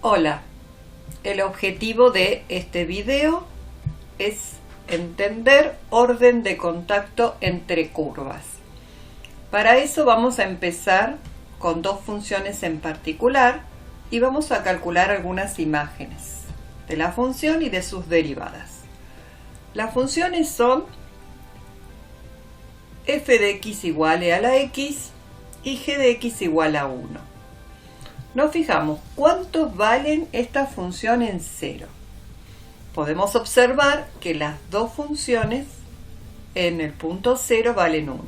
Hola, el objetivo de este video es entender orden de contacto entre curvas. Para eso vamos a empezar con dos funciones en particular y vamos a calcular algunas imágenes de la función y de sus derivadas. Las funciones son f de x igual a la x y g de x igual a 1. Nos fijamos cuántos valen esta función en cero. Podemos observar que las dos funciones en el punto 0 valen 1.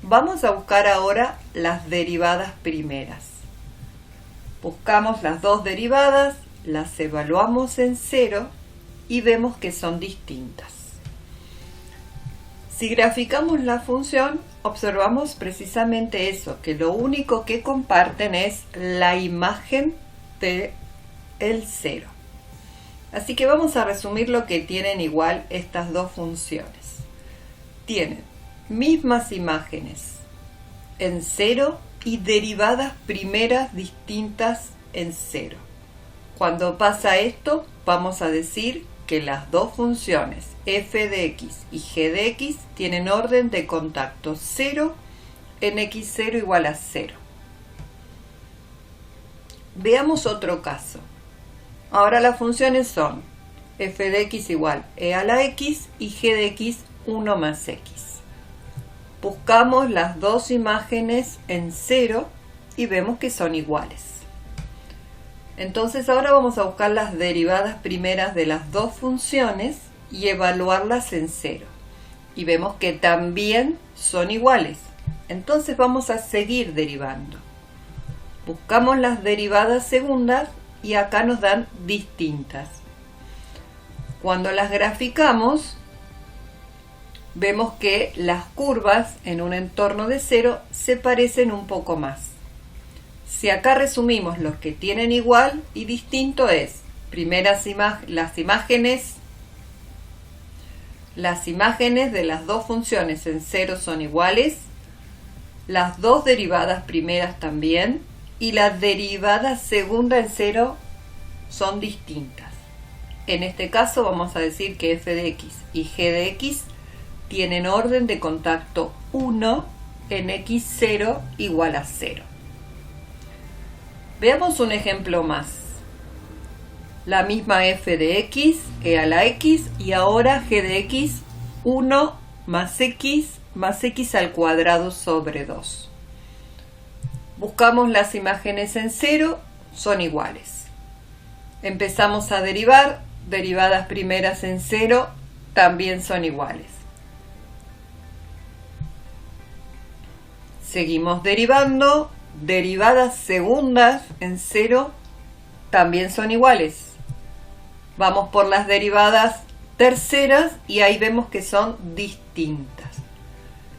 Vamos a buscar ahora las derivadas primeras. Buscamos las dos derivadas, las evaluamos en 0 y vemos que son distintas. Si graficamos la función, observamos precisamente eso, que lo único que comparten es la imagen del 0. Así que vamos a resumir lo que tienen igual estas dos funciones. Tienen mismas imágenes en 0 y derivadas primeras distintas en 0. Cuando pasa esto, vamos a decir que las dos funciones f de x y g de x tienen orden de contacto 0 en x0 igual a 0. Veamos otro caso. Ahora las funciones son f de x igual a la x y g de x 1 más x. Buscamos las dos imágenes en 0 y vemos que son iguales. Entonces ahora vamos a buscar las derivadas primeras de las dos funciones y evaluarlas en 0. Y vemos que también son iguales. Entonces vamos a seguir derivando. Buscamos las derivadas segundas y acá nos dan distintas. Cuando las graficamos, vemos que las curvas en un entorno de 0 se parecen un poco más. Si acá resumimos los que tienen igual y distinto es, las imágenes de las dos funciones en 0 son iguales, las dos derivadas primeras también, y la derivada segunda en 0 son distintas. En este caso vamos a decir que f de x y g de x tienen orden de contacto 1 en x0 igual a 0. Veamos un ejemplo más. La misma f de x a la x y ahora g de x 1 más x al cuadrado sobre 2. Buscamos las imágenes en 0, son iguales. Empezamos a derivar, derivadas primeras en 0 también son iguales. Seguimos derivando, derivadas segundas en 0 también son iguales. Vamos por las derivadas terceras y ahí vemos que son distintas.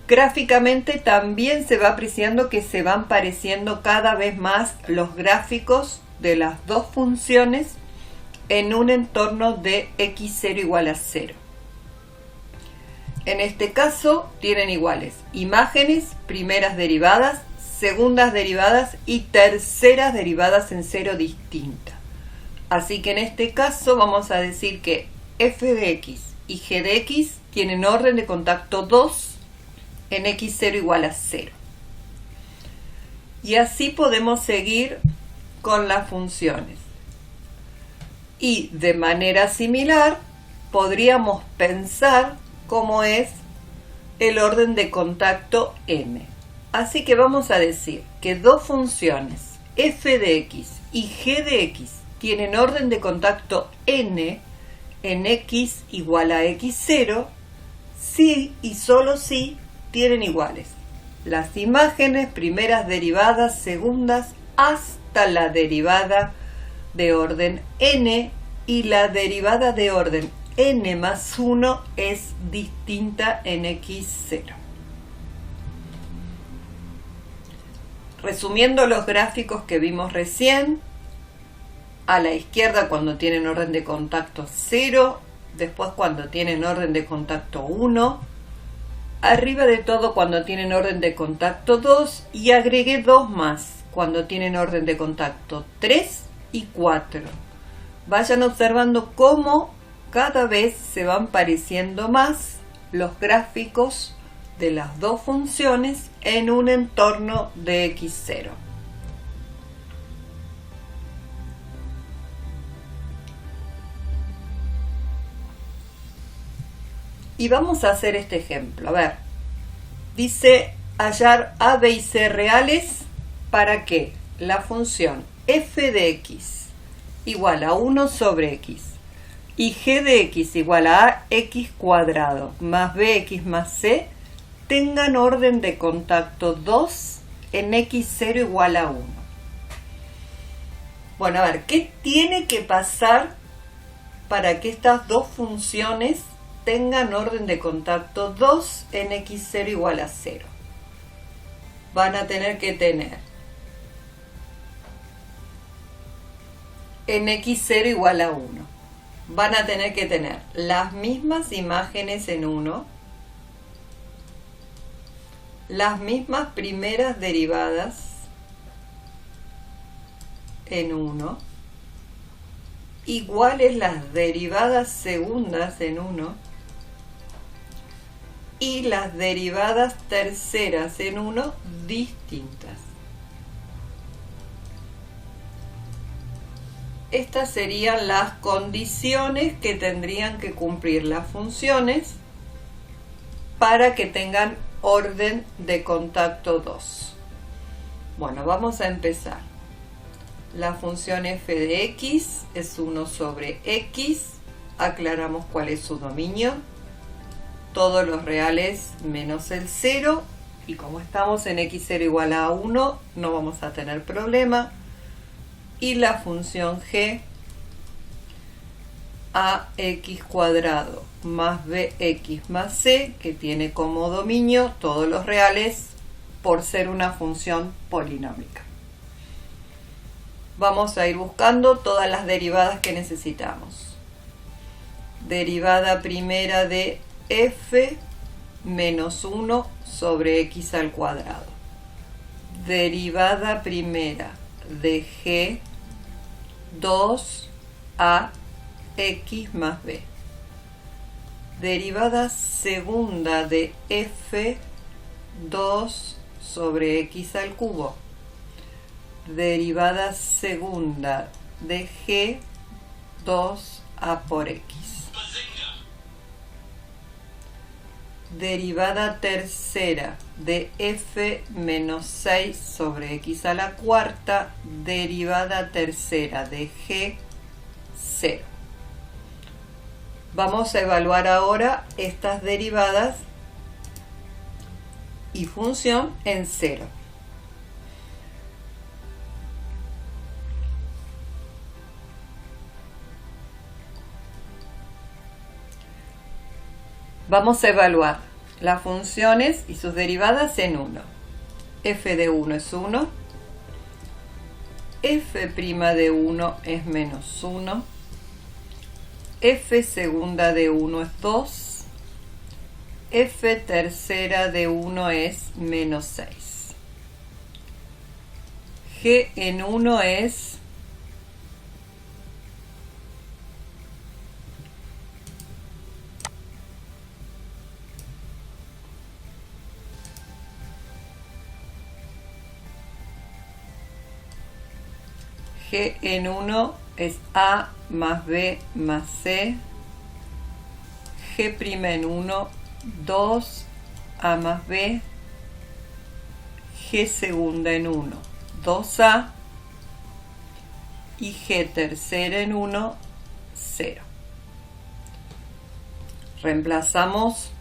Gráficamente también se va apreciando que se van pareciendo cada vez más los gráficos de las dos funciones en un entorno de x0 igual a 0. En este caso tienen iguales imágenes, primeras derivadas, segundas derivadas y terceras derivadas en 0 distintas. Así que en este caso vamos a decir que f de x y g de x tienen orden de contacto 2 en x0 igual a 0. Y así podemos seguir con las funciones. Y de manera similar podríamos pensar cómo es el orden de contacto n. Así que vamos a decir que dos funciones f de x y g de x tienen orden de contacto n en x igual a x0 si y solo si tienen iguales las imágenes, primeras derivadas, segundas, hasta la derivada de orden n y la derivada de orden n más 1 es distinta en x0. Resumiendo los gráficos que vimos recién, a la izquierda cuando tienen orden de contacto 0, después cuando tienen orden de contacto 1, arriba de todo cuando tienen orden de contacto 2 y agregué 2 más cuando tienen orden de contacto 3 y 4. Vayan observando cómo cada vez se van pareciendo más los gráficos de las dos funciones en un entorno de x0. Y vamos a hacer este ejemplo. A ver, dice hallar a, b y c reales para que la función f de x igual a 1 sobre x y g de x igual a x cuadrado más bx más c tengan orden de contacto 2 en x0 igual a 1. Bueno, a ver, ¿qué tiene que pasar para que estas dos funciones tengan orden de contacto 2 en x0 igual a 0? Van a tener que tener en x0 igual a 1. Van a tener que tener las mismas imágenes en 1, las mismas primeras derivadas en 1, iguales las derivadas segundas en 1 y las derivadas terceras en 1 distintas. Estas serían las condiciones que tendrían que cumplir las funciones para que tengan orden de contacto 2. Bueno, vamos a empezar. La función f de x es 1 sobre x. Aclaramos cuál es su dominio. Todos los reales menos el 0. Y como estamos en x0 igual a 1, no vamos a tener problema. Y la función g ax cuadrado más bx más c, que tiene como dominio todos los reales por ser una función polinómica. Vamos a ir buscando todas las derivadas que necesitamos. Derivada primera de f menos 1 sobre x al cuadrado. Derivada primera de g 2a x más b. Derivada segunda de f 2 sobre x al cubo. Derivada segunda de g 2a por x. Derivada tercera de f menos 6 sobre x a la cuarta. Derivada tercera de g 0. Vamos a evaluar ahora estas derivadas y función en 0. Vamos a evaluar las funciones y sus derivadas en 1. F de 1 es 1. F' de 1 es menos 1. F segunda de 1 es 2. F tercera de 1 es menos 6. G en 1 es G en 1 es A más B más C. G' en 1, 2A más B. G segunda en 1, 2A. Y G tercera en 1, 0. Reemplazamos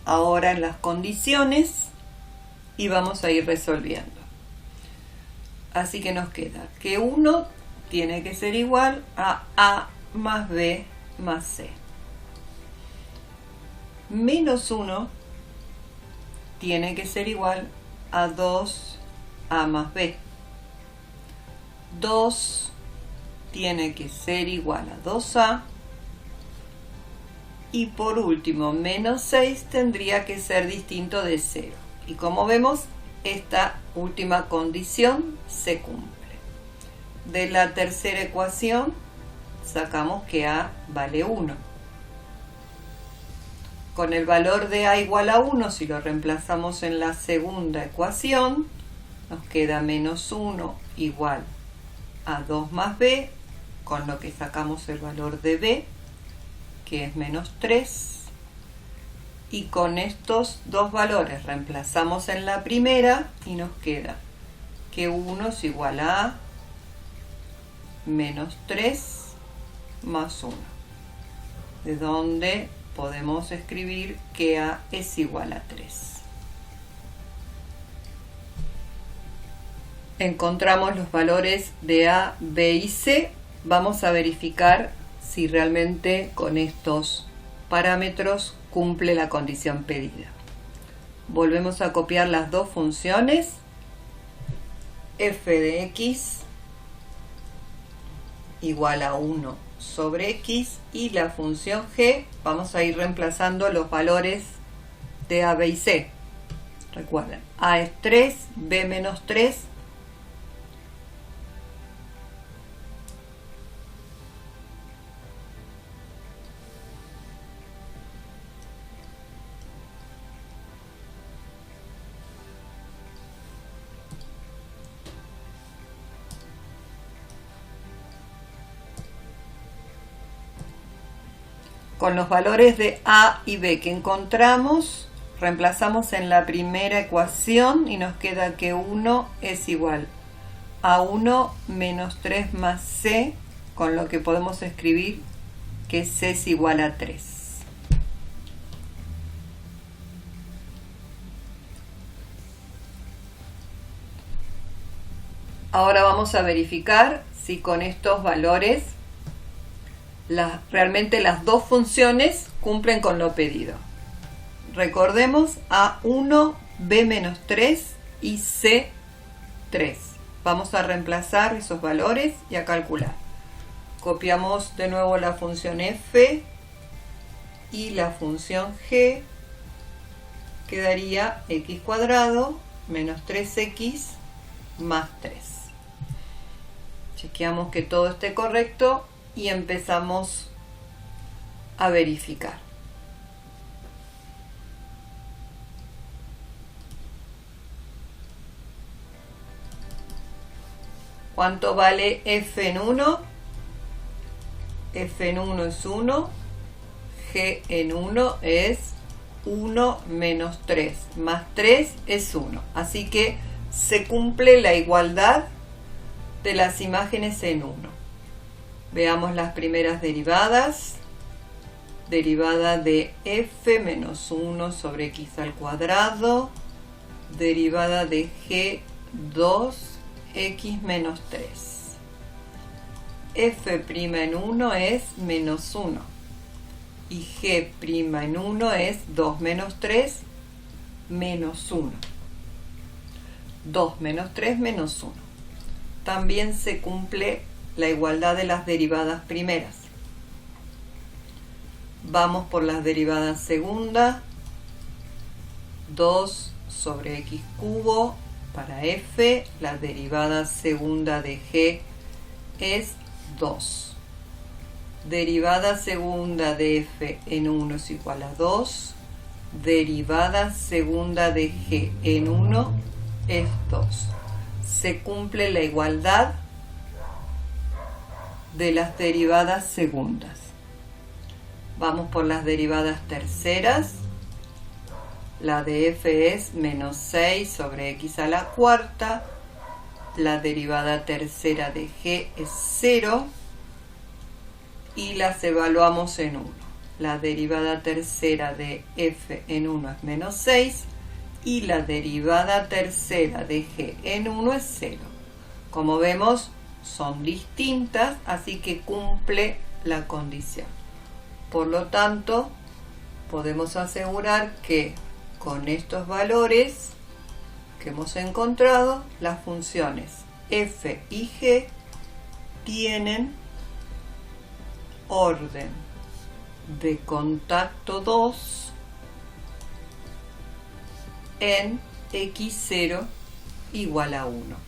ahora en las condiciones y vamos a ir resolviendo. Así que nos queda que 1 tiene que ser igual a más B más C. Menos 1 tiene que ser igual a 2A más B. 2 tiene que ser igual a 2A. Y por último, menos 6 tendría que ser distinto de 0. Y como vemos, esta última condición se cumple. de la tercera ecuación sacamos que A vale 1. Con el valor de A igual a 1, si lo reemplazamos en la segunda ecuación, nos queda menos 1 igual a 2 más B, con lo que sacamos el valor de B, que es menos 3. Y con estos dos valores reemplazamos en la primera y nos queda que 1 es igual a menos 3 más 1, de donde podemos escribir que A es igual a 3. Encontramos los valores de A, B y C. Vamos a verificar si realmente con estos parámetros cumple la condición pedida. Volvemos a copiar las dos funciones, f de x igual a 1 sobre x, y la función g, vamos a ir reemplazando los valores de a, b y c. Recuerden, a es 3, b menos 3, con los valores de a y b que encontramos, reemplazamos en la primera ecuación y nos queda que 1 es igual a 1 menos 3 más c, con lo que podemos escribir que c es igual a 3. Ahora vamos a verificar si con estos valores realmente las dos funciones cumplen con lo pedido. Recordemos A1, B menos 3 y C3. Vamos a reemplazar esos valores y a calcular. Copiamos de nuevo la función f y la función g. Quedaría x cuadrado menos 3x más 3. Chequeamos que todo esté correcto y empezamos a verificar. ¿Cuánto vale f en 1? F en 1 es 1, g en 1 es 1 menos 3, más 3 es 1. Así que se cumple la igualdad de las imágenes en 1. Veamos las primeras derivadas. Derivada de f menos 1 sobre x al cuadrado. Derivada de g 2x menos 3. f' en 1 es menos 1. Y g' en 1 es 2 menos 3 menos 1. 2 menos 3 menos 1. También se cumple la igualdad de las derivadas primeras. Vamos por las derivadas segunda. 2 sobre x cubo para f. La derivada segunda de g es 2. Derivada segunda de f en 1 es igual a 2. Derivada segunda de g en 1 es 2. Se cumple la igualdad de las derivadas segundas. Vamos por las derivadas terceras. La de f es menos 6 sobre x a la cuarta. La derivada tercera de g es 0. Y las evaluamos en 1. La derivada tercera de f en 1 es menos 6. Y la derivada tercera de g en 1 es 0. Como vemos, son distintas, así que cumple la condición. Por lo tanto, podemos asegurar que con estos valores que hemos encontrado, las funciones f y g tienen orden de contacto 2 en x0 igual a 1.